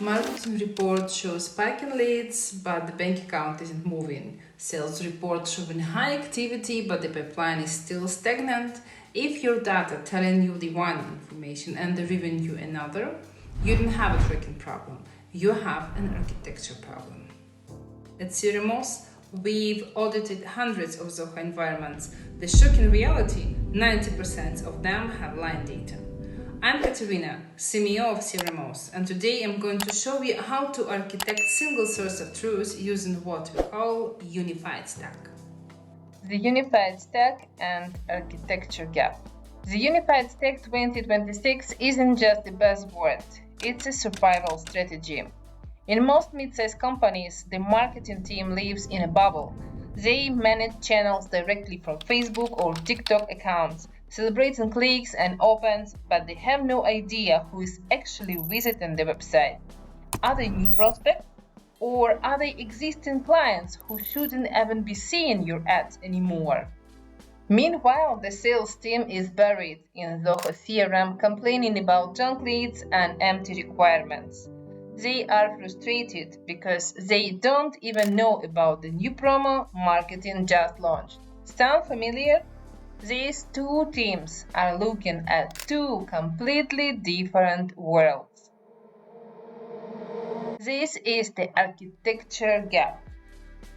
Marketing report shows spike in leads, but the bank account isn't moving. Sales report showing high activity, but the pipeline is still stagnant. If your data telling you the one information and the revenue another, you don't have a tracking problem. You have an architecture problem. At Cerimos, we've audited hundreds of Zoho environments. The shocking reality, 90% of them have line data. I'm Katerina, CMO of Cerimos, and today I'm going to show you how to architect single source of truth using what we call unified stack. The Unified Stack and Architecture Gap. The Unified Stack 2026 isn't just a buzzword, it's a survival strategy. In most mid-sized companies, the marketing team lives in a bubble. They manage channels directly from Facebook or TikTok accounts, celebrating clicks and opens, but they have no idea who is actually visiting the website. Are they new prospects? Or are they existing clients who shouldn't even be seeing your ads anymore? Meanwhile, the sales team is buried in Zoho CRM complaining about junk leads and empty requirements. They are frustrated because they don't even know about the new promo marketing just launched. Sound familiar? These two teams are looking at two completely different worlds. This is the architecture gap.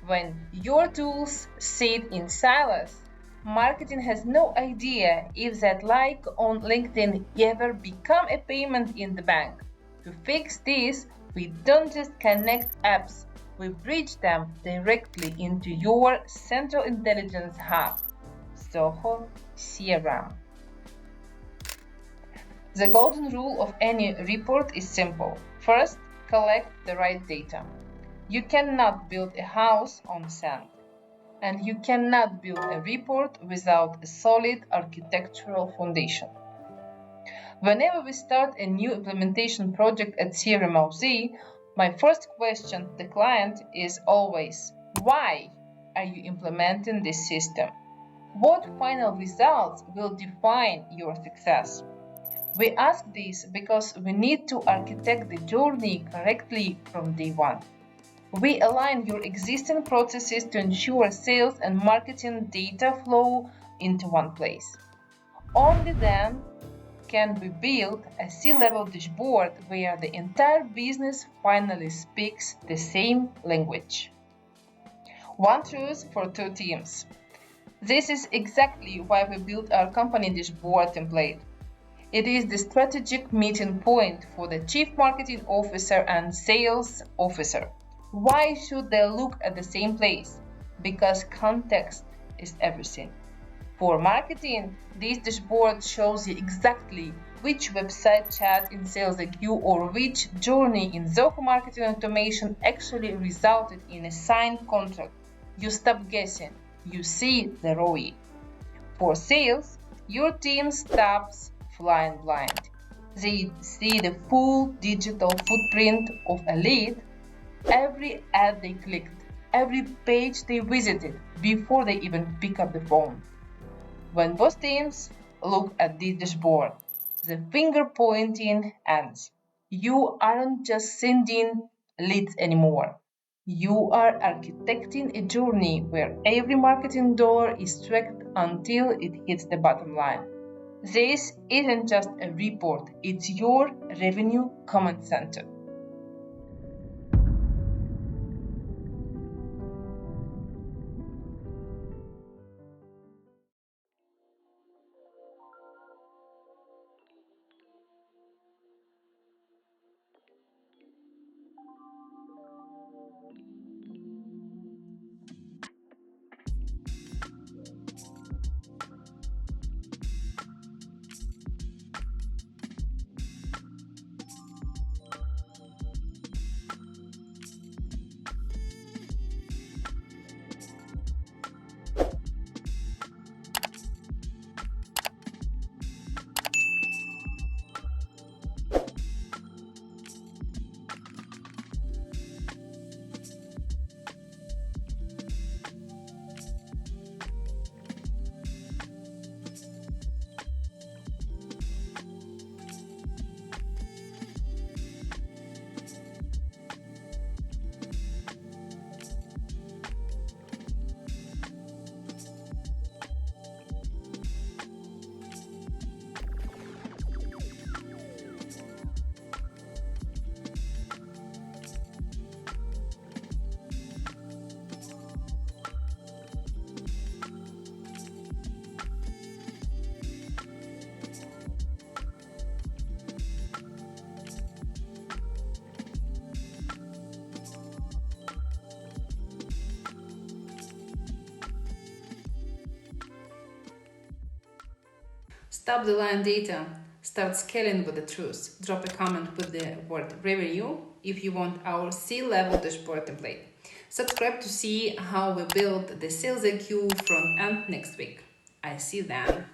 When your tools sit in silos, marketing has no idea if that like on LinkedIn ever become a payment in the bank. To fix this, we don't just connect apps, we bridge them directly into your central intelligence hub, Zoho CRM. The golden rule of any report is simple. First, collect the right data. You cannot build a house on sand, and you cannot build a report without a solid architectural foundation. Whenever we start a new implementation project at CRMOZ, my first question to the client is always, why are you implementing this system? What final results will define your success? We ask this because we need to architect the journey correctly from day one. We align your existing processes to ensure sales and marketing data flow into one place. Only then can we build a C-level dashboard where the entire business finally speaks the same language. One truth for two teams. This is exactly why we built our company dashboard template. It is the strategic meeting point for the Chief Marketing Officer and Sales Officer. Why should they look at the same place? Because context is everything. For marketing, this dashboard shows you exactly which website chat in SalesIQ or which journey in Zoho Marketing Automation actually resulted in a signed contract. You stop guessing, you see the ROI. For sales, your team stops flying blind. They see the full digital footprint of a lead, every ad they clicked, every page they visited before they even pick up the phone. When both teams look at this dashboard, the finger pointing ends. You aren't just sending leads anymore. You are architecting a journey where every marketing dollar is tracked until it hits the bottom line. This isn't just a report, it's your revenue command center. Stop the line data. Start scaling with the truth. Drop a comment with the word revenue if you want our C-level dashboard template. Subscribe to see how we build the sales IQ front end next week. I see you then.